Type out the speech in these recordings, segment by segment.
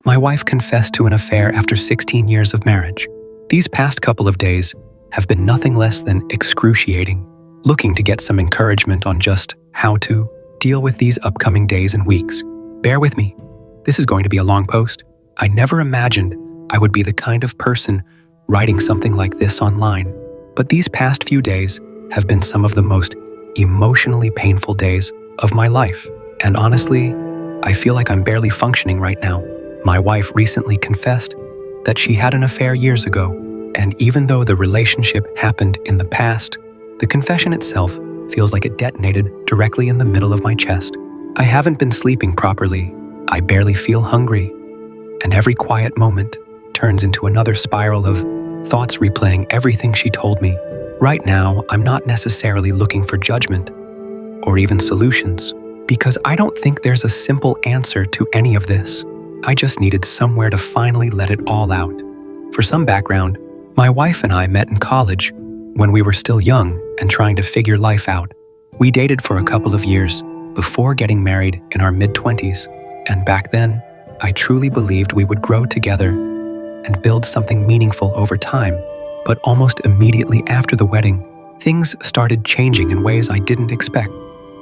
My wife confessed to an affair after 16 years of marriage. These past couple of days have been nothing less than excruciating, looking to get some encouragement on just how to deal with these upcoming days and weeks. Bear with me. This is going to be a long post. I never imagined I would be the kind of person writing something like this online, but these past few days have been some of the most emotionally painful days of my life. And honestly, I feel like I'm barely functioning right now. My wife recently confessed that she had an affair years ago, and even though the relationship happened in the past, the confession itself feels like it detonated directly in the middle of my chest. I haven't been sleeping properly. I barely feel hungry, and every quiet moment turns into another spiral of thoughts replaying everything she told me. Right now, I'm not necessarily looking for judgment or even solutions, because I don't think there's a simple answer to any of this. I just needed somewhere to finally let it all out. For some background, my wife and I met in college when we were still young and trying to figure life out. We dated for a couple of years before getting married in our mid-20s, and back then, I truly believed we would grow together and build something meaningful over time. But almost immediately after the wedding, things started changing in ways I didn't expect.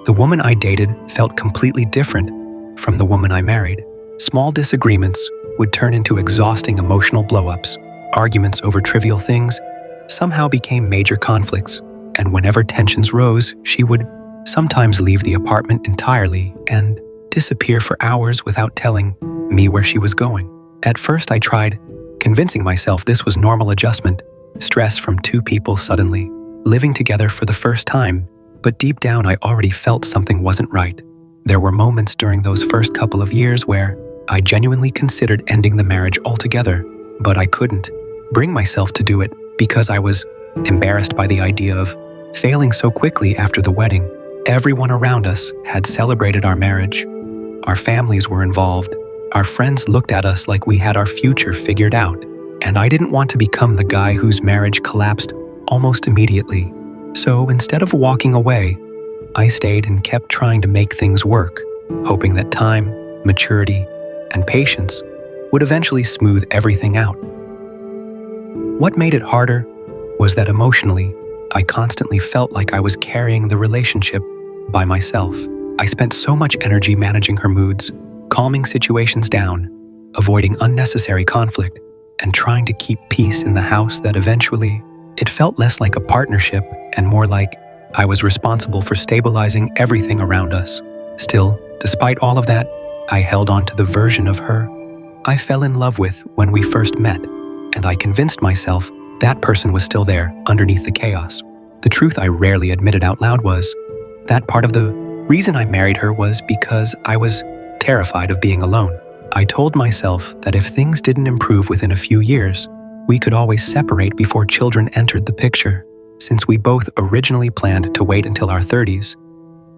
The woman I dated felt completely different from the woman I married. Small disagreements would turn into exhausting emotional blow-ups. Arguments over trivial things somehow became major conflicts, and whenever tensions rose, she would sometimes leave the apartment entirely and disappear for hours without telling me where she was going. At first, I tried convincing myself this was normal adjustment, stress from two people suddenly living together for the first time, but deep down I already felt something wasn't right. There were moments during those first couple of years where I genuinely considered ending the marriage altogether, but I couldn't bring myself to do it because I was embarrassed by the idea of failing so quickly after the wedding. Everyone around us had celebrated our marriage. Our families were involved. Our friends looked at us like we had our future figured out, and I didn't want to become the guy whose marriage collapsed almost immediately. So instead of walking away, I stayed and kept trying to make things work, hoping that time, maturity, and patience would eventually smooth everything out. What made it harder was that emotionally, I constantly felt like I was carrying the relationship by myself. I spent so much energy managing her moods, calming situations down, avoiding unnecessary conflict, and trying to keep peace in the house that eventually it felt less like a partnership and more like I was responsible for stabilizing everything around us. Still, despite all of that, I held on to the version of her I fell in love with when we first met, and I convinced myself that person was still there underneath the chaos. The truth I rarely admitted out loud was that part of the reason I married her was because I was terrified of being alone. I told myself that if things didn't improve within a few years, we could always separate before children entered the picture, since we both originally planned to wait until our 30s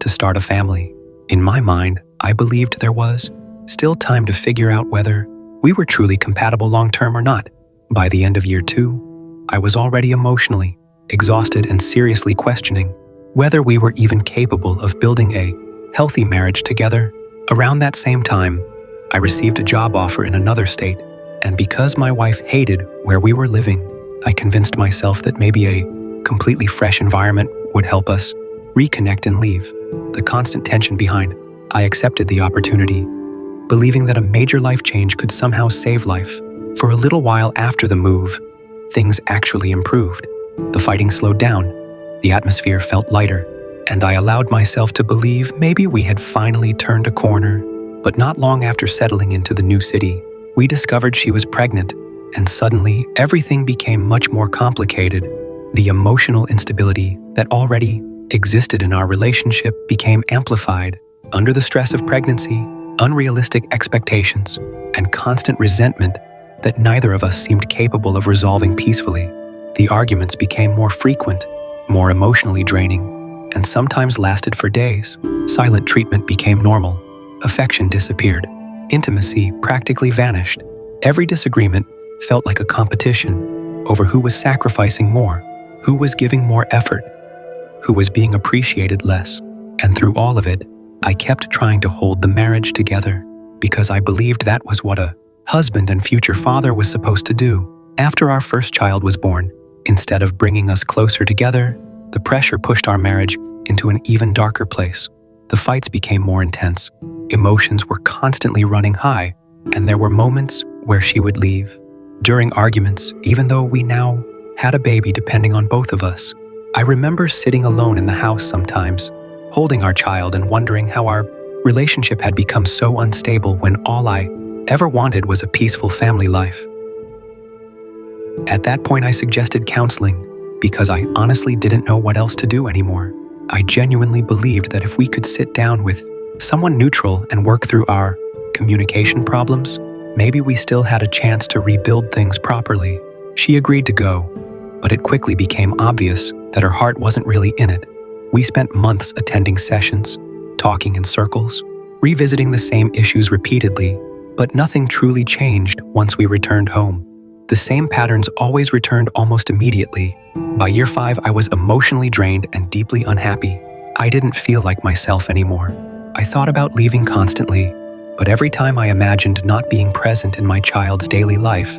to start a family. In my mind, I believed there was still time to figure out whether we were truly compatible long-term or not. By the end of year 2, I was already emotionally exhausted and seriously questioning whether we were even capable of building a healthy marriage together. Around that same time, I received a job offer in another state, and because my wife hated where we were living, I convinced myself that maybe a completely fresh environment would help us reconnect and leave. The constant tension behind, I accepted the opportunity, believing that a major life change could somehow save life. For a little while after the move, things actually improved. The fighting slowed down, the atmosphere felt lighter, and I allowed myself to believe maybe we had finally turned a corner. But not long after settling into the new city, we discovered she was pregnant, and suddenly everything became much more complicated. The emotional instability that already existed in our relationship became amplified. Under the stress of pregnancy, unrealistic expectations, and constant resentment that neither of us seemed capable of resolving peacefully, the arguments became more frequent, more emotionally draining, and sometimes lasted for days. Silent treatment became normal. Affection disappeared. Intimacy practically vanished. Every disagreement felt like a competition over who was sacrificing more, who was giving more effort, who was being appreciated less. And through all of it, I kept trying to hold the marriage together because I believed that was what a husband and future father was supposed to do. After our first child was born, instead of bringing us closer together, the pressure pushed our marriage into an even darker place. The fights became more intense. Emotions were constantly running high, and there were moments where she would leave. During arguments, even though we now had a baby depending on both of us, I remember sitting alone in the house sometimes, holding our child and wondering how our relationship had become so unstable when all I ever wanted was a peaceful family life. At that point, I suggested counseling because I honestly didn't know what else to do anymore. I genuinely believed that if we could sit down with someone neutral and work through our communication problems, maybe we still had a chance to rebuild things properly. She agreed to go, but it quickly became obvious that her heart wasn't really in it. We spent months attending sessions, talking in circles, revisiting the same issues repeatedly, but nothing truly changed once we returned home. The same patterns always returned almost immediately. By year 5, I was emotionally drained and deeply unhappy. I didn't feel like myself anymore. I thought about leaving constantly, but every time I imagined not being present in my child's daily life,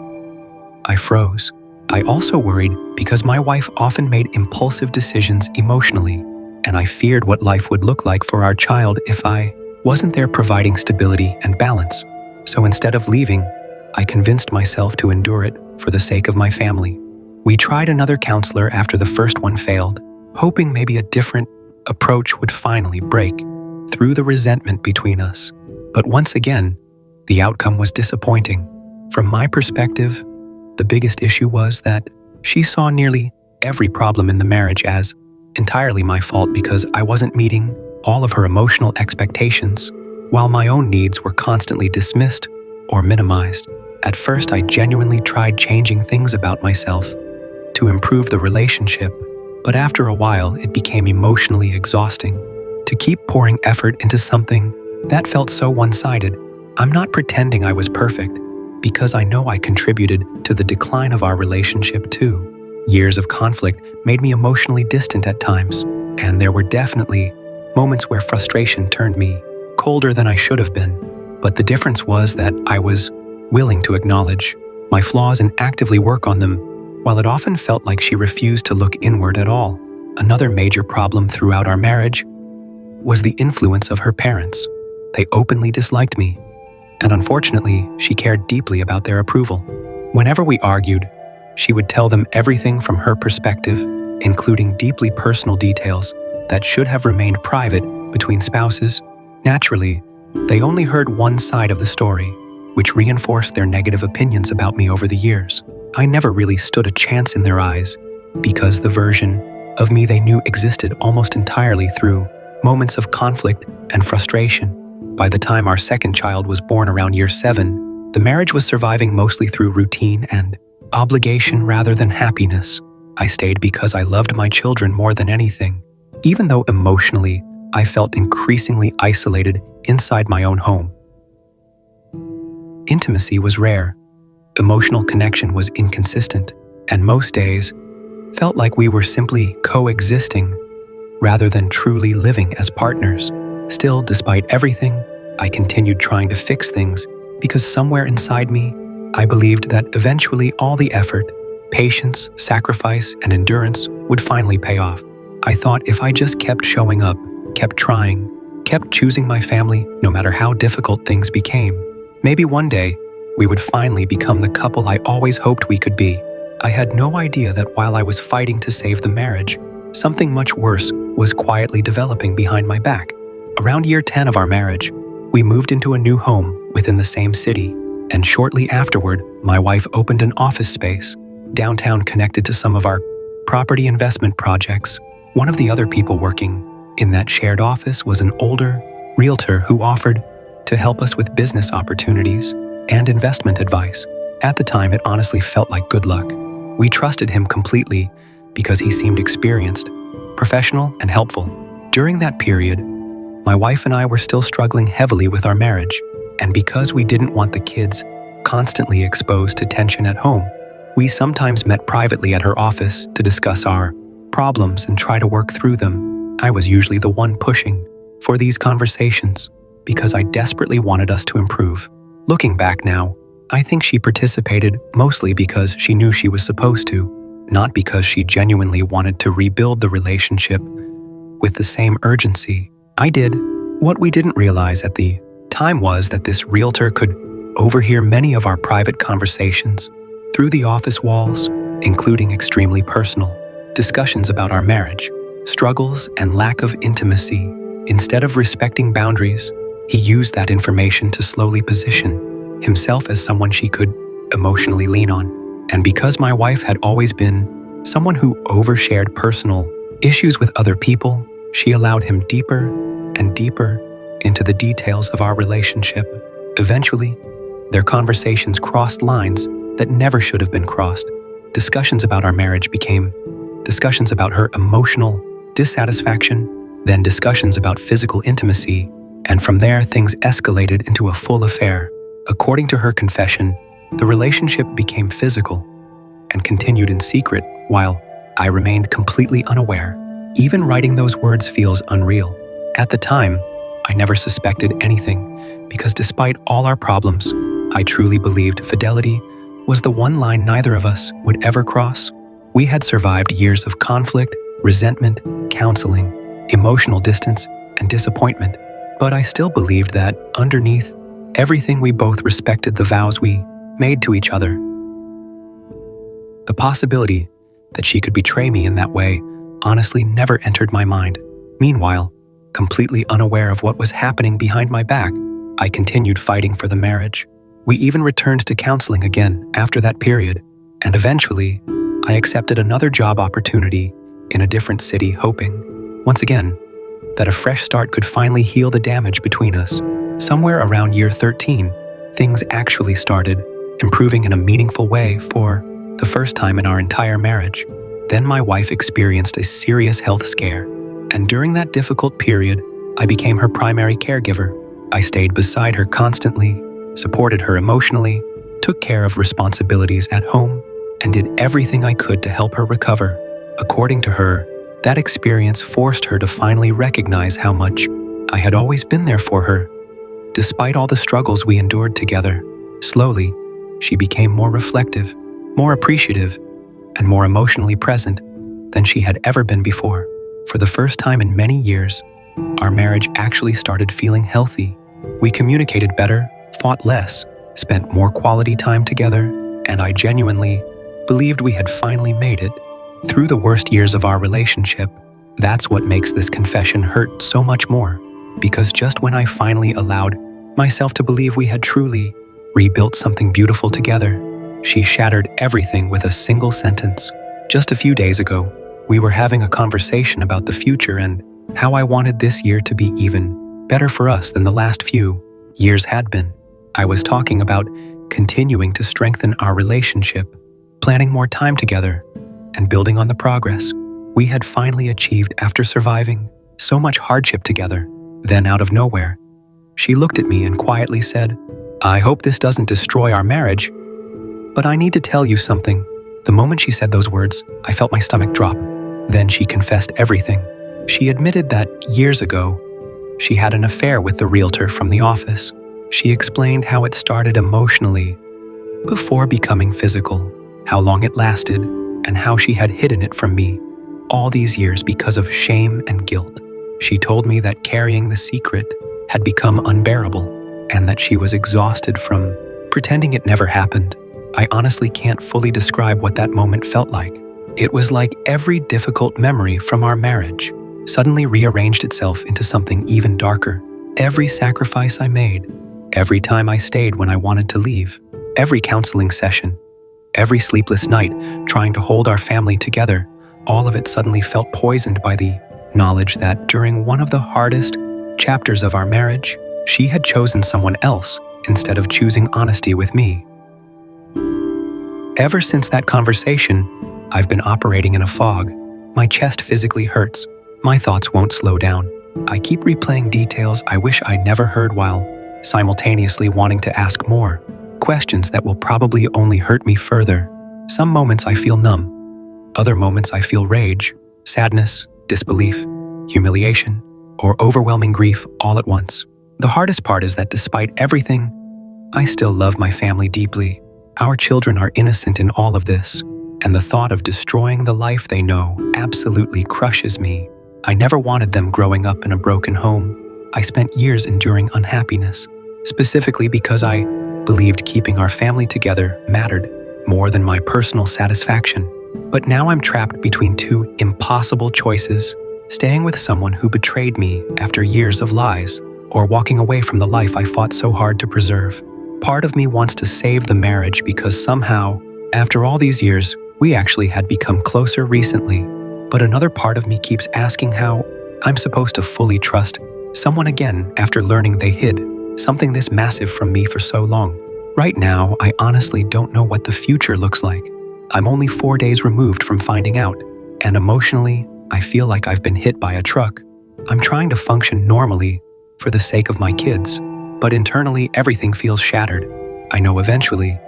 I froze. I also worried because my wife often made impulsive decisions emotionally, and I feared what life would look like for our child if I wasn't there providing stability and balance. So instead of leaving, I convinced myself to endure it for the sake of my family. We tried another counselor after the first one failed, hoping maybe a different approach would finally break through the resentment between us. But once again, the outcome was disappointing. From my perspective, the biggest issue was that she saw nearly every problem in the marriage as entirely my fault because I wasn't meeting all of her emotional expectations, while my own needs were constantly dismissed or minimized. At first, I genuinely tried changing things about myself to improve the relationship, but after a while, it became emotionally exhausting to keep pouring effort into something that felt so one-sided. I'm not pretending I was perfect, because I know I contributed to the decline of our relationship too. Years of conflict made me emotionally distant at times, and there were definitely moments where frustration turned me colder than I should have been. But the difference was that I was willing to acknowledge my flaws and actively work on them, while it often felt like she refused to look inward at all. Another major problem throughout our marriage was the influence of her parents. They openly disliked me, and unfortunately, she cared deeply about their approval. Whenever we argued, she would tell them everything from her perspective, including deeply personal details that should have remained private between spouses. Naturally, they only heard one side of the story, which reinforced their negative opinions about me over the years. I never really stood a chance in their eyes, because the version of me they knew existed almost entirely through moments of conflict and frustration. By the time our second child was born around year 7, the marriage was surviving mostly through routine and obligation rather than happiness. I stayed because I loved my children more than anything, even though emotionally I felt increasingly isolated inside my own home. Intimacy was rare, emotional connection was inconsistent, and most days felt like we were simply coexisting rather than truly living as partners. Still, despite everything, I continued trying to fix things because somewhere inside me, I believed that eventually all the effort, patience, sacrifice, and endurance would finally pay off. I thought if I just kept showing up, kept trying, kept choosing my family no matter how difficult things became, maybe one day we would finally become the couple I always hoped we could be. I had no idea that while I was fighting to save the marriage, something much worse was quietly developing behind my back. Around year 10 of our marriage, we moved into a new home within the same city, and shortly afterward, my wife opened an office space downtown connected to some of our property investment projects. One of the other people working in that shared office was an older realtor who offered to help us with business opportunities and investment advice. At the time, it honestly felt like good luck. We trusted him completely because he seemed experienced, professional, and helpful. During that period, my wife and I were still struggling heavily with our marriage, and because we didn't want the kids constantly exposed to tension at home, we sometimes met privately at her office to discuss our problems and try to work through them. I was usually the one pushing for these conversations because I desperately wanted us to improve. Looking back now, I think she participated mostly because she knew she was supposed to, not because she genuinely wanted to rebuild the relationship with the same urgency I did. What we didn't realize at the time was that this realtor could overhear many of our private conversations through the office walls, including extremely personal discussions about our marriage, struggles, and lack of intimacy. Instead of respecting boundaries, he used that information to slowly position himself as someone she could emotionally lean on. And because my wife had always been someone who overshared personal issues with other people, she allowed him deeper and deeper into the details of our relationship. Eventually, their conversations crossed lines that never should have been crossed. Discussions about our marriage became discussions about her emotional dissatisfaction, then discussions about physical intimacy, and from there things escalated into a full affair. According to her confession, the relationship became physical and continued in secret while I remained completely unaware. Even writing those words feels unreal. At the time, I never suspected anything because despite all our problems, I truly believed fidelity was the one line neither of us would ever cross. We had survived years of conflict, resentment, counseling, emotional distance, and disappointment, but I still believed that underneath everything we both respected the vows we made to each other. The possibility that she could betray me in that way honestly never entered my mind. Meanwhile, completely unaware of what was happening behind my back, I continued fighting for the marriage. We even returned to counseling again after that period, and eventually, I accepted another job opportunity in a different city, hoping, once again, that a fresh start could finally heal the damage between us. Somewhere around year 13, things actually started improving in a meaningful way for the first time in our entire marriage. Then my wife experienced a serious health scare, and during that difficult period, I became her primary caregiver. I stayed beside her constantly, supported her emotionally, took care of responsibilities at home, and did everything I could to help her recover. According to her, that experience forced her to finally recognize how much I had always been there for her. Despite all the struggles we endured together, slowly, she became more reflective, more appreciative, and more emotionally present than she had ever been before. For the first time in many years, our marriage actually started feeling healthy. We communicated better, fought less, spent more quality time together, and I genuinely believed we had finally made it through the worst years of our relationship. That's what makes this confession hurt so much more, because just when I finally allowed myself to believe we had truly rebuilt something beautiful together, she shattered everything with a single sentence. Just a few days ago, we were having a conversation about the future and how I wanted this year to be even better for us than the last few years had been. I was talking about continuing to strengthen our relationship, planning more time together, and building on the progress we had finally achieved after surviving so much hardship together. Then out of nowhere, she looked at me and quietly said, "I hope this doesn't destroy our marriage, but I need to tell you something." The moment she said those words, I felt my stomach drop. Then she confessed everything. She admitted that years ago, she had an affair with the realtor from the office. She explained how it started emotionally before becoming physical, how long it lasted, and how she had hidden it from me all these years because of shame and guilt. She told me that carrying the secret had become unbearable and that she was exhausted from pretending it never happened. I honestly can't fully describe what that moment felt like. It was like every difficult memory from our marriage suddenly rearranged itself into something even darker. Every sacrifice I made, every time I stayed when I wanted to leave, every counseling session, every sleepless night trying to hold our family together, all of it suddenly felt poisoned by the knowledge that during one of the hardest chapters of our marriage, she had chosen someone else instead of choosing honesty with me. Ever since that conversation, I've been operating in a fog. My chest physically hurts. My thoughts won't slow down. I keep replaying details I wish I never heard while simultaneously wanting to ask more questions that will probably only hurt me further. Some moments I feel numb. Other moments I feel rage, sadness, disbelief, humiliation, or overwhelming grief all at once. The hardest part is that despite everything I still love my family deeply. Our children are innocent in all of this, and the thought of destroying the life they know absolutely crushes me. I never wanted them growing up in a broken home. I spent years enduring unhappiness, specifically because I believed keeping our family together mattered more than my personal satisfaction. But now I'm trapped between two impossible choices: staying with someone who betrayed me after years of lies, or walking away from the life I fought so hard to preserve. Part of me wants to save the marriage because somehow, after all these years, we actually had become closer recently. But another part of me keeps asking how I'm supposed to fully trust someone again after learning they hid something this massive from me for so long. Right now, I honestly don't know what the future looks like. I'm only 4 days removed from finding out, and emotionally, I feel like I've been hit by a truck. I'm trying to function normally for the sake of my kids, but internally everything feels shattered. I know eventually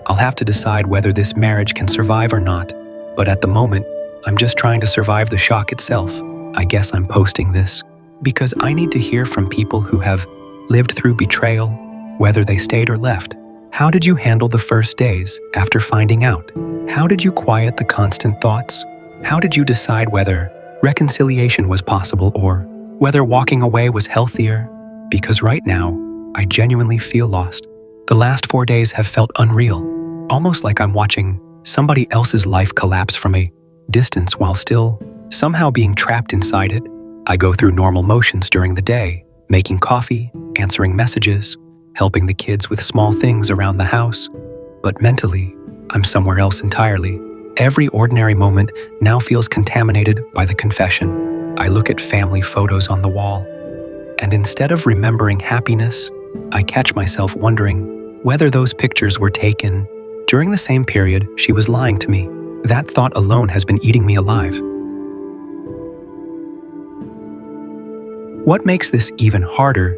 I'll have to decide whether this marriage can survive or not, but at the moment, I'm just trying to survive the shock itself. I guess I'm posting this because I need to hear from people who have lived through betrayal, whether they stayed or left. How did you handle the first days after finding out? How did you quiet the constant thoughts? How did you decide whether reconciliation was possible or whether walking away was healthier? Because right now, I genuinely feel lost. The last 4 days have felt unreal, almost like I'm watching somebody else's life collapse from a distance while still somehow being trapped inside it. I go through normal motions during the day, making coffee, answering messages, helping the kids with small things around the house. But mentally, I'm somewhere else entirely. Every ordinary moment now feels contaminated by the confession. I look at family photos on the wall, and instead of remembering happiness, I catch myself wondering whether those pictures were taken during the same period she was lying to me. That thought alone has been eating me alive. What makes this even harder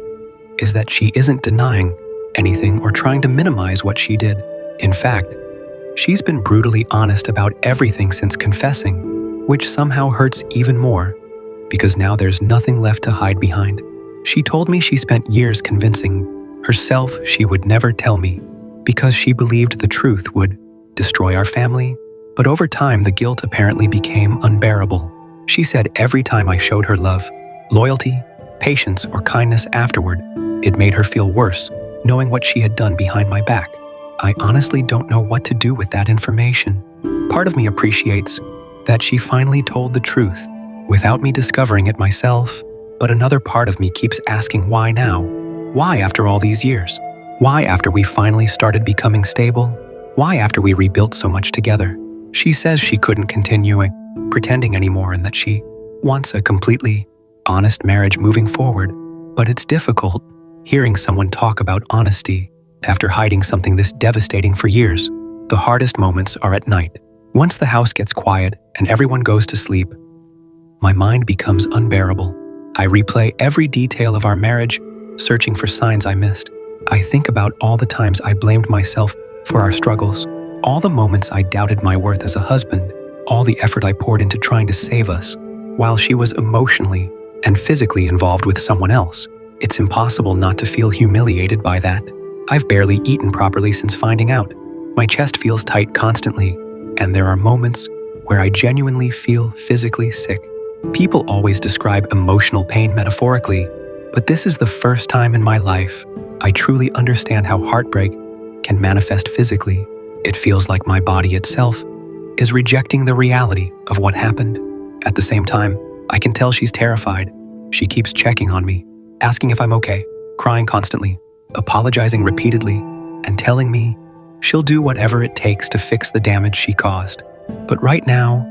is that she isn't denying anything or trying to minimize what she did. In fact, she's been brutally honest about everything since confessing, which somehow hurts even more because now there's nothing left to hide behind. She told me she spent years convincing herself she would never tell me because she believed the truth would destroy our family, but over time the guilt apparently became unbearable. She said every time I showed her love, loyalty, patience, or kindness afterward, it made her feel worse, knowing what she had done behind my back. I honestly don't know what to do with that information. Part of me appreciates that she finally told the truth without me discovering it myself, but another part of me keeps asking why now? Why after all these years? Why after we finally started becoming stable? Why after we rebuilt so much together? She says she couldn't continue pretending anymore and that she wants a completely honest marriage moving forward, but it's difficult hearing someone talk about honesty after hiding something this devastating for years. The hardest moments are at night. Once the house gets quiet and everyone goes to sleep, my mind becomes unbearable. I replay every detail of our marriage, searching for signs I missed. I think about all the times I blamed myself for our struggles, all the moments I doubted my worth as a husband, all the effort I poured into trying to save us, while she was emotionally and physically involved with someone else. It's impossible not to feel humiliated by that. I've barely eaten properly since finding out. My chest feels tight constantly, and there are moments where I genuinely feel physically sick. People always describe emotional pain metaphorically, but this is the first time in my life I truly understand how heartbreak can manifest physically. It feels like my body itself is rejecting the reality of what happened. At the same time, I can tell she's terrified. She keeps checking on me, asking if I'm okay, crying constantly, apologizing repeatedly, and telling me she'll do whatever it takes to fix the damage she caused. But right now,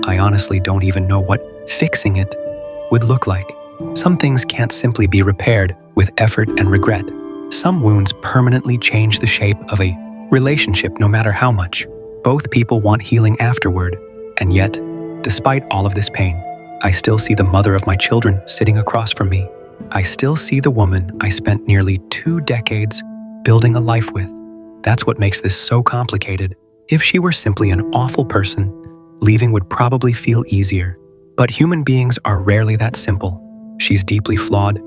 I honestly don't even know what fixing it would look like. Some things can't simply be repaired with effort and regret. Some wounds permanently change the shape of a relationship no matter how much. Both people want healing afterward, and yet, despite all of this pain, I still see the mother of my children sitting across from me. I still see the woman I spent nearly 2 decades building a life with. That's what makes this so complicated. If she were simply an awful person, leaving would probably feel easier. But human beings are rarely that simple. She's deeply flawed,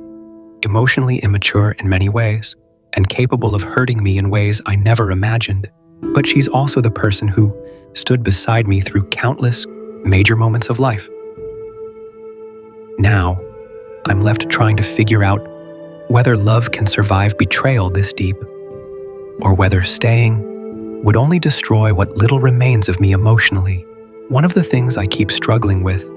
emotionally immature in many ways, and capable of hurting me in ways I never imagined. But she's also the person who stood beside me through countless major moments of life. Now, I'm left trying to figure out whether love can survive betrayal this deep, or whether staying would only destroy what little remains of me emotionally. One of the things I keep struggling with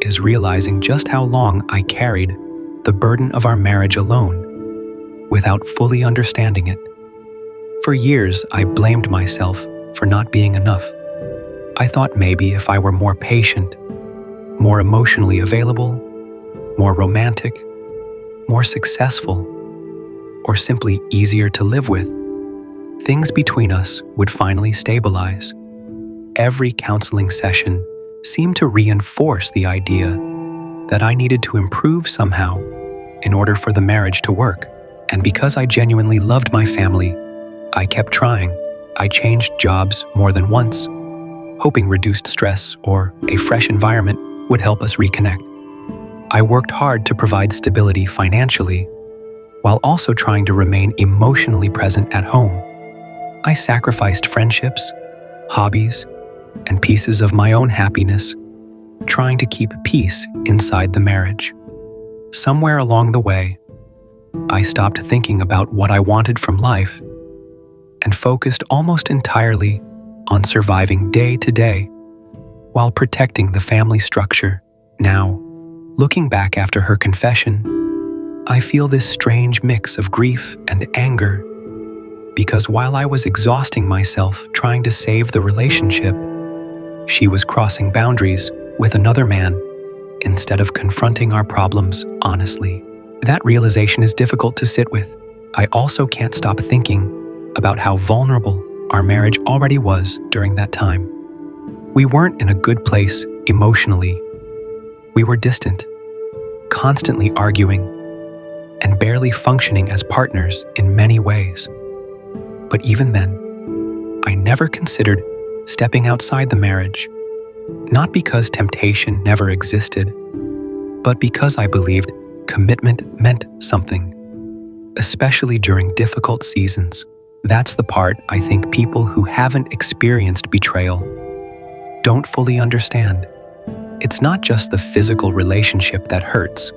is realizing just how long I carried the burden of our marriage alone, without fully understanding it. For years, I blamed myself for not being enough. I thought maybe if I were more patient, more emotionally available, more romantic, more successful, or simply easier to live with, things between us would finally stabilize. Every counseling session seemed to reinforce the idea that I needed to improve somehow in order for the marriage to work. And because I genuinely loved my family, I kept trying. I changed jobs more than once, hoping reduced stress or a fresh environment would help us reconnect. I worked hard to provide stability financially, while also trying to remain emotionally present at home. I sacrificed friendships, hobbies, and pieces of my own happiness, trying to keep peace inside the marriage. Somewhere along the way, I stopped thinking about what I wanted from life and focused almost entirely on surviving day to day while protecting the family structure. Now, looking back after her confession, I feel this strange mix of grief and anger, because while I was exhausting myself trying to save the relationship, she was crossing boundaries with another man instead of confronting our problems honestly. That realization is difficult to sit with. I also can't stop thinking about how vulnerable our marriage already was during that time. We weren't in a good place emotionally. We were distant, constantly arguing, and barely functioning as partners in many ways. But even then, I never considered stepping outside the marriage, not because temptation never existed, but because I believed commitment meant something, especially during difficult seasons. That's the part I think people who haven't experienced betrayal don't fully understand. It's not just the physical relationship that hurts.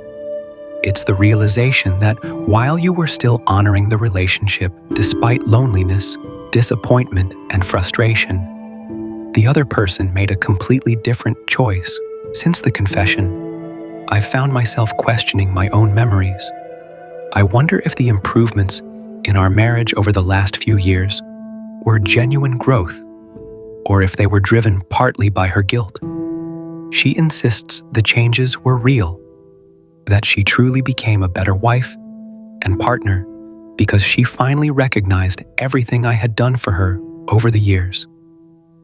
It's the realization that while you were still honoring the relationship despite loneliness, disappointment, and frustration, the other person made a completely different choice. Since the confession, I've found myself questioning my own memories. I wonder if the improvements in our marriage over the last few years were genuine growth, or if they were driven partly by her guilt. She insists the changes were real, that she truly became a better wife and partner because she finally recognized everything I had done for her over the years.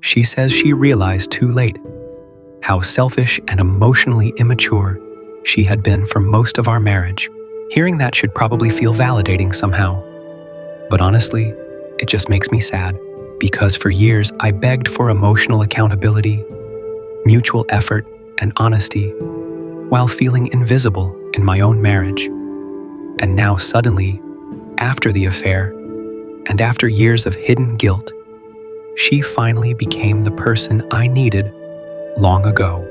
She says she realized too late how selfish and emotionally immature she had been for most of our marriage. Hearing that should probably feel validating somehow. But honestly, it just makes me sad, because for years I begged for emotional accountability, mutual effort, and honesty, while feeling invisible in my own marriage. And now suddenly, after the affair, and after years of hidden guilt, she finally became the person I needed long ago.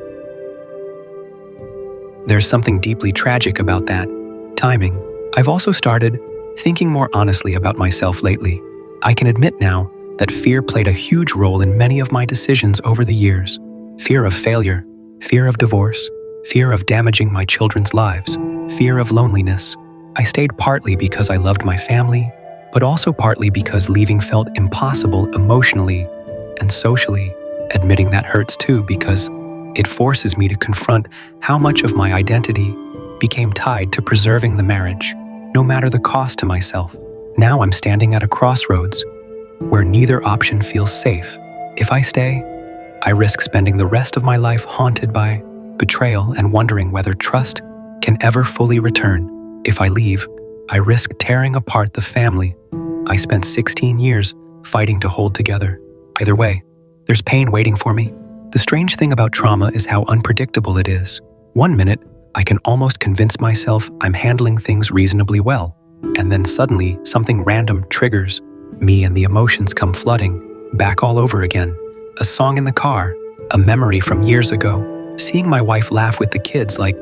There's something deeply tragic about that timing. I've also started thinking more honestly about myself lately. I can admit now that fear played a huge role in many of my decisions over the years. Fear of failure, fear of divorce, fear of damaging my children's lives, fear of loneliness. I stayed partly because I loved my family, but also partly because leaving felt impossible emotionally and socially. Admitting that hurts too, because it forces me to confront how much of my identity became tied to preserving the marriage, no matter the cost to myself. Now I'm standing at a crossroads where neither option feels safe. If I stay, I risk spending the rest of my life haunted by betrayal and wondering whether trust can ever fully return. If I leave, I risk tearing apart the family I spent 16 years fighting to hold together. Either way, there's pain waiting for me. The strange thing about trauma is how unpredictable it is. One minute, I can almost convince myself I'm handling things reasonably well. And then suddenly, something random triggers me and the emotions come flooding back all over again. A song in the car, a memory from years ago, seeing my wife laugh with the kids like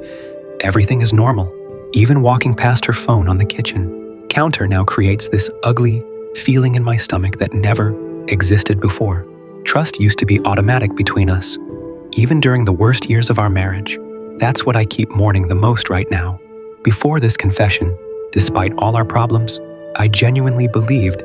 everything is normal. Even walking past her phone on the kitchen counter now creates this ugly feeling in my stomach that never existed before. Trust used to be automatic between us, even during the worst years of our marriage. That's what I keep mourning the most right now. Before this confession, despite all our problems, I genuinely believed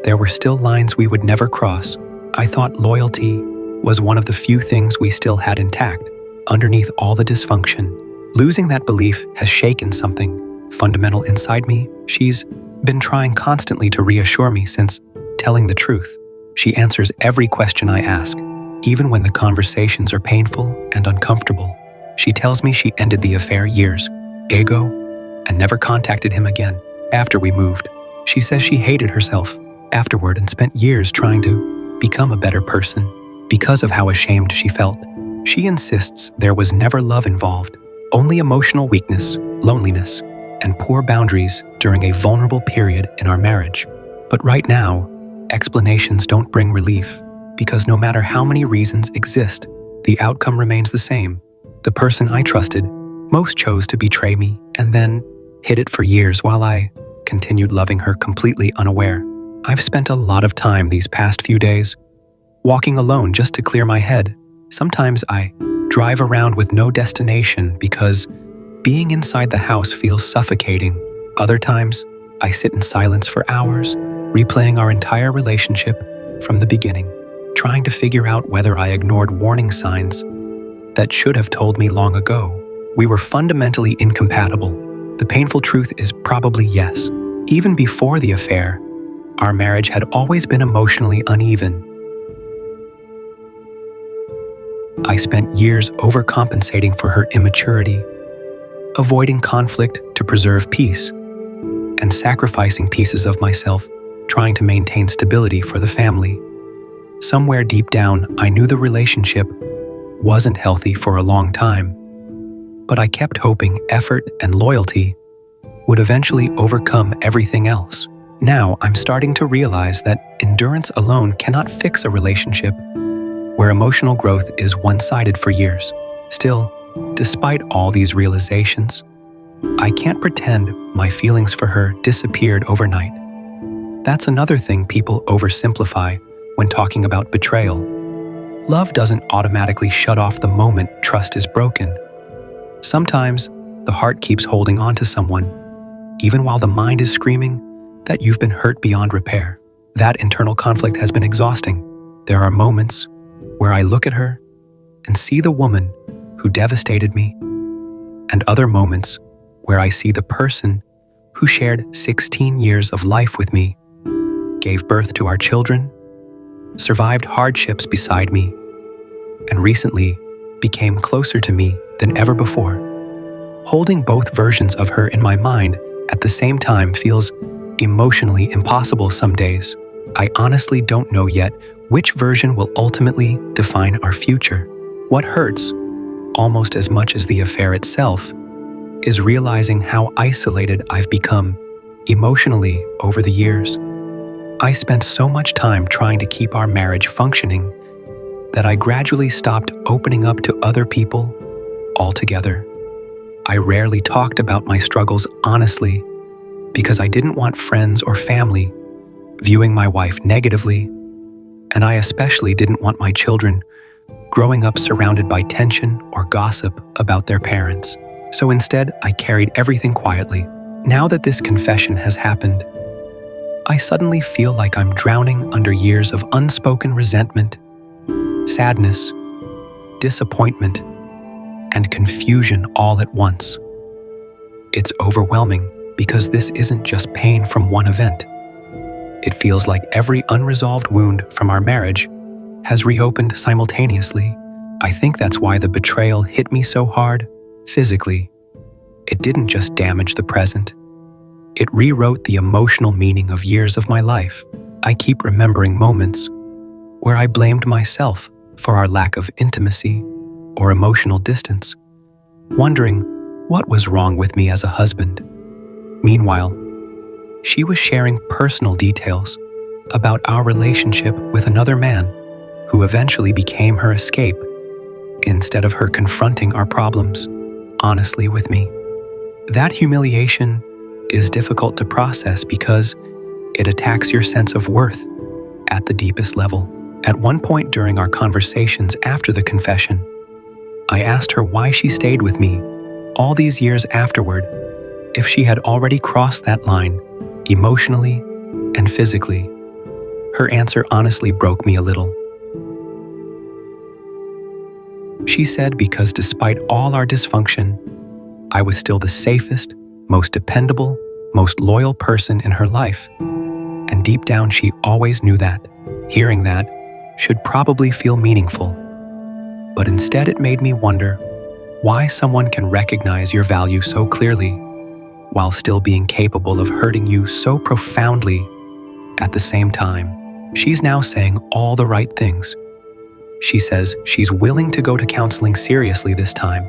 there were still lines we would never cross. I thought loyalty was one of the few things we still had intact, underneath all the dysfunction. Losing that belief has shaken something fundamental inside me. She's been trying constantly to reassure me since telling the truth. She answers every question I ask, even when the conversations are painful and uncomfortable. She tells me she ended the affair years ago and never contacted him again after we moved. She says she hated herself afterward and spent years trying to become a better person because of how ashamed she felt. She insists there was never love involved, only emotional weakness, loneliness, and poor boundaries during a vulnerable period in our marriage. But right now, explanations don't bring relief, because no matter how many reasons exist, the outcome remains the same. The person I trusted most chose to betray me and then hid it for years while I continued loving her completely unaware. I've spent a lot of time these past few days walking alone just to clear my head. Sometimes I drive around with no destination because being inside the house feels suffocating. Other times, I sit in silence for hours, replaying our entire relationship from the beginning, trying to figure out whether I ignored warning signs that should have told me long ago. We were fundamentally incompatible. The painful truth is probably yes. Even before the affair, our marriage had always been emotionally uneven. I spent years overcompensating for her immaturity, avoiding conflict to preserve peace, and sacrificing pieces of myself trying to maintain stability for the family. Somewhere deep down, I knew the relationship wasn't healthy for a long time, but I kept hoping effort and loyalty would eventually overcome everything else. Now, I'm starting to realize that endurance alone cannot fix a relationship where emotional growth is one-sided for years. Still, despite all these realizations, I can't pretend my feelings for her disappeared overnight. That's another thing people oversimplify when talking about betrayal. Love doesn't automatically shut off the moment trust is broken. Sometimes, the heart keeps holding on to someone, even while the mind is screaming that you've been hurt beyond repair. That internal conflict has been exhausting. There are moments where I look at her and see the woman who devastated me, and other moments where I see the person who shared 16 years of life with me, gave birth to our children, survived hardships beside me, and recently became closer to me than ever before. Holding both versions of her in my mind at the same time feels emotionally impossible some days. I honestly don't know yet which version will ultimately define our future. What hurts, almost as much as the affair itself, is realizing how isolated I've become emotionally over the years. I spent so much time trying to keep our marriage functioning that I gradually stopped opening up to other people altogether. I rarely talked about my struggles honestly because I didn't want friends or family viewing my wife negatively, and I especially didn't want my children growing up surrounded by tension or gossip about their parents. So instead, I carried everything quietly. Now that this confession has happened, I suddenly feel like I'm drowning under years of unspoken resentment, sadness, disappointment, and confusion all at once. It's overwhelming because this isn't just pain from one event. It feels like every unresolved wound from our marriage has reopened simultaneously. I think that's why the betrayal hit me so hard physically. It didn't just damage the present. It rewrote the emotional meaning of years of my life. I keep remembering moments where I blamed myself for our lack of intimacy or emotional distance, wondering what was wrong with me as a husband. Meanwhile, She was sharing personal details about our relationship with another man who eventually became her escape instead of her confronting our problems honestly with me. That humiliation is difficult to process because it attacks your sense of worth at the deepest level. At one point during our conversations after the confession, I asked her why she stayed with me all these years afterward if she had already crossed that line emotionally and physically. Her answer honestly broke me a little. She said because despite all our dysfunction, I was still the safest, most dependable, most loyal person in her life. And deep down, she always knew that. Hearing that should probably feel meaningful. But instead, it made me wonder why someone can recognize your value so clearly while still being capable of hurting you so profoundly at the same time. She's now saying all the right things. She says she's willing to go to counseling seriously this time.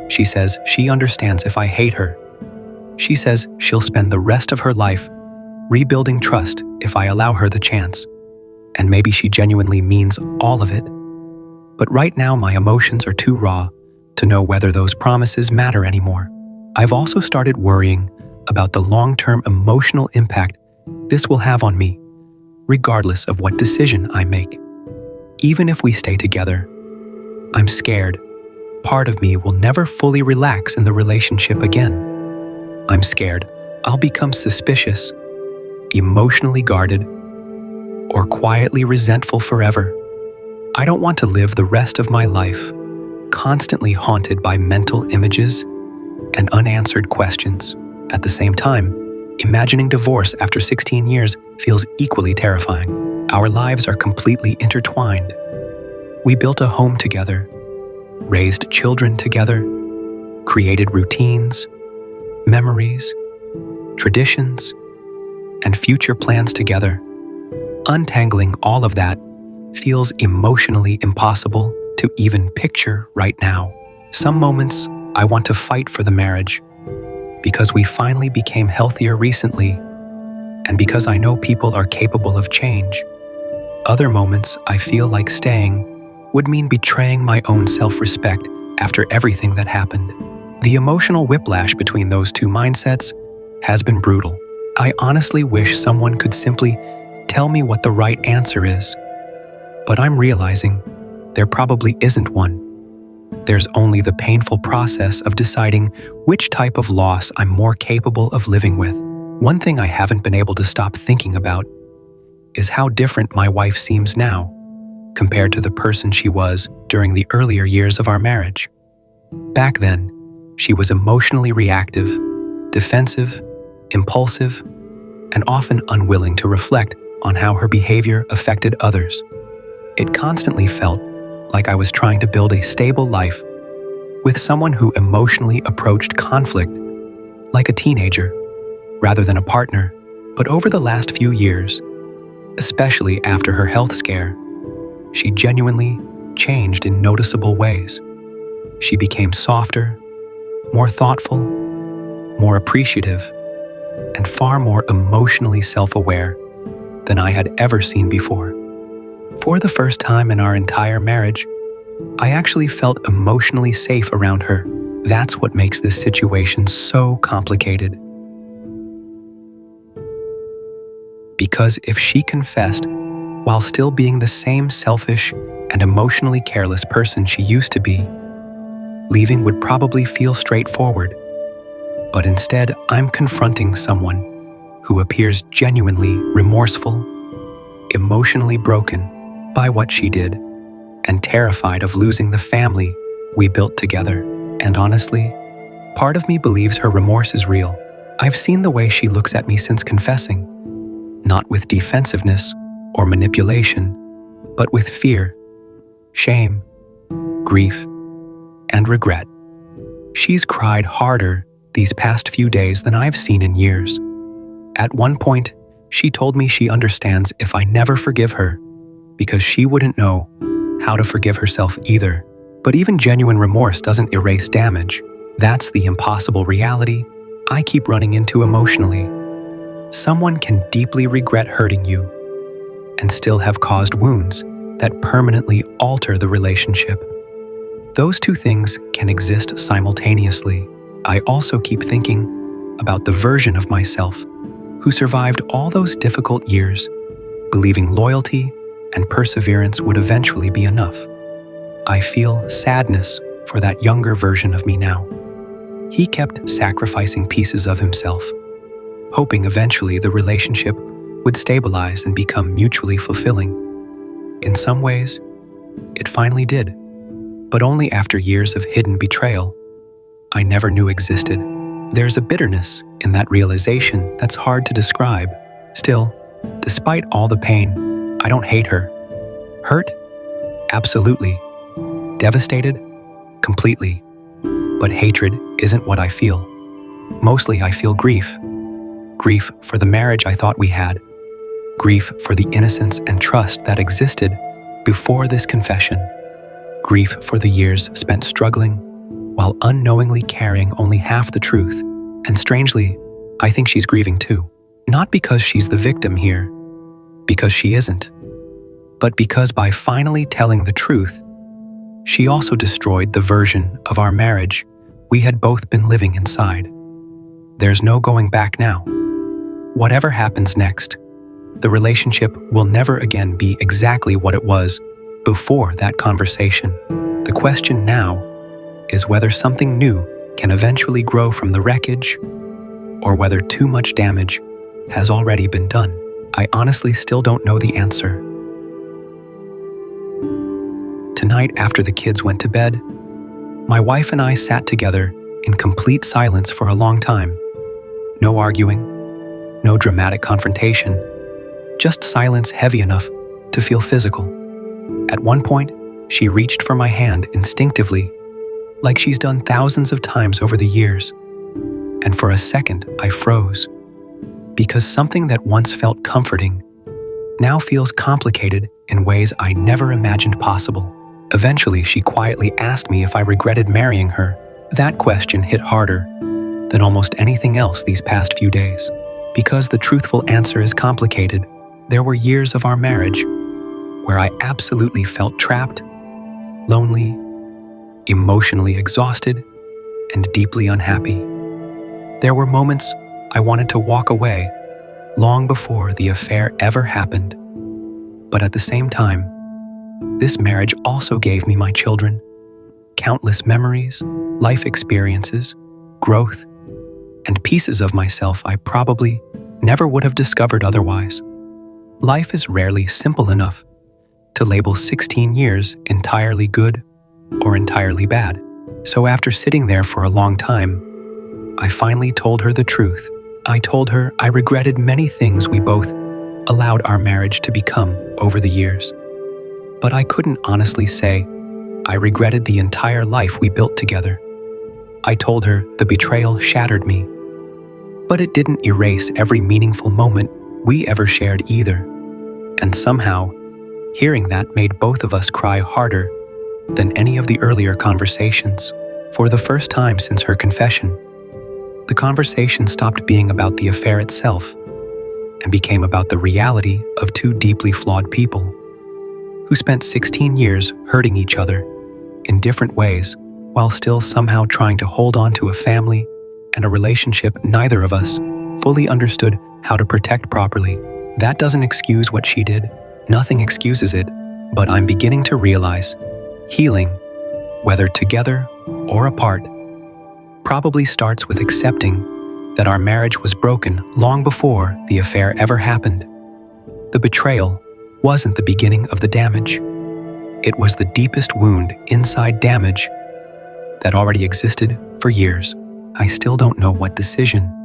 She says she understands if I hate her. She says she'll spend the rest of her life rebuilding trust if I allow her the chance. And maybe she genuinely means all of it. But right now my emotions are too raw to know whether those promises matter anymore. I've also started worrying about the long-term emotional impact this will have on me, regardless of what decision I make. Even if we stay together, I'm scared part of me will never fully relax in the relationship again. I'm scared I'll become suspicious, emotionally guarded, or quietly resentful forever. I don't want to live the rest of my life constantly haunted by mental images and unanswered questions. At the same time, imagining divorce after 16 years feels equally terrifying. Our lives are completely intertwined. We built a home together, raised children together, created routines, memories, traditions, and future plans together. Untangling all of that feels emotionally impossible to even picture right now. Some moments I want to fight for the marriage because we finally became healthier recently and because I know people are capable of change. Other moments I feel like staying would mean betraying my own self-respect after everything that happened. The emotional whiplash between those two mindsets has been brutal. I honestly wish someone could simply tell me what the right answer is. But I'm realizing there probably isn't one. There's only the painful process of deciding which type of loss I'm more capable of living with. One thing I haven't been able to stop thinking about is how different my wife seems now compared to the person she was during the earlier years of our marriage. Back then, she was emotionally reactive, defensive, impulsive, and often unwilling to reflect on how her behavior affected others. It constantly felt like I was trying to build a stable life with someone who emotionally approached conflict like a teenager rather than a partner. But over the last few years, especially after her health scare, she genuinely changed in noticeable ways. She became softer, more thoughtful, more appreciative, and far more emotionally self-aware than I had ever seen before. For the first time in our entire marriage, I actually felt emotionally safe around her. That's what makes this situation so complicated. Because if she confessed while still being the same selfish and emotionally careless person she used to be, leaving would probably feel straightforward. But instead, I'm confronting someone who appears genuinely remorseful, emotionally broken by what she did, and terrified of losing the family we built together. And honestly, part of me believes her remorse is real. I've seen the way she looks at me since confessing, not with defensiveness or manipulation, but with fear, shame, grief, and regret. She's cried harder these past few days than I've seen in years. At one point, she told me she understands if I never forgive her because she wouldn't know how to forgive herself either. But even genuine remorse doesn't erase damage. That's the impossible reality I keep running into emotionally. Someone can deeply regret hurting you and still have caused wounds that permanently alter the relationship. Those two things can exist simultaneously. I also keep thinking about the version of myself who survived all those difficult years, believing loyalty and perseverance would eventually be enough. I feel sadness for that younger version of me now. He kept sacrificing pieces of himself, hoping eventually the relationship would stabilize and become mutually fulfilling. In some ways, it finally did, but only after years of hidden betrayal I never knew existed. There's a bitterness in that realization that's hard to describe. Still, despite all the pain, I don't hate her. Hurt? Absolutely. Devastated? Completely. But hatred isn't what I feel. Mostly I feel grief. Grief for the marriage I thought we had. Grief for the innocence and trust that existed before this confession. Grief for the years spent struggling while unknowingly carrying only half the truth. And strangely, I think she's grieving too. Not because she's the victim here, because she isn't, but because by finally telling the truth, she also destroyed the version of our marriage we had both been living inside. There's no going back now. Whatever happens next, the relationship will never again be exactly what it was before that conversation. The question now is whether something new can eventually grow from the wreckage, or whether too much damage has already been done. I honestly still don't know the answer. Tonight, after the kids went to bed, my wife and I sat together in complete silence for a long time. No arguing, no dramatic confrontation, just silence heavy enough to feel physical. At one point, she reached for my hand instinctively, like she's done thousands of times over the years. And for a second, I froze, because something that once felt comforting now feels complicated in ways I never imagined possible. Eventually, she quietly asked me if I regretted marrying her. That question hit harder than almost anything else these past few days. Because the truthful answer is complicated, there were years of our marriage where I absolutely felt trapped, lonely, emotionally exhausted, and deeply unhappy. There were moments I wanted to walk away long before the affair ever happened. But at the same time, this marriage also gave me my children, countless memories, life experiences, growth, and pieces of myself I probably never would have discovered otherwise. Life is rarely simple enough to label 16 years entirely good or entirely bad. So after sitting there for a long time, I finally told her the truth. I told her I regretted many things we both allowed our marriage to become over the years. But I couldn't honestly say I regretted the entire life we built together. I told her the betrayal shattered me, but it didn't erase every meaningful moment we ever shared either. And somehow, hearing that made both of us cry harder than any of the earlier conversations. For the first time since her confession, the conversation stopped being about the affair itself and became about the reality of two deeply flawed people who spent 16 years hurting each other in different ways while still somehow trying to hold on to a family and a relationship neither of us fully understood how to protect properly. That doesn't excuse what she did. Nothing excuses it, but I'm beginning to realize healing, whether together or apart, probably starts with accepting that our marriage was broken long before the affair ever happened. The betrayal wasn't the beginning of the damage. It was the deepest wound inside damage that already existed for years. I still don't know what decision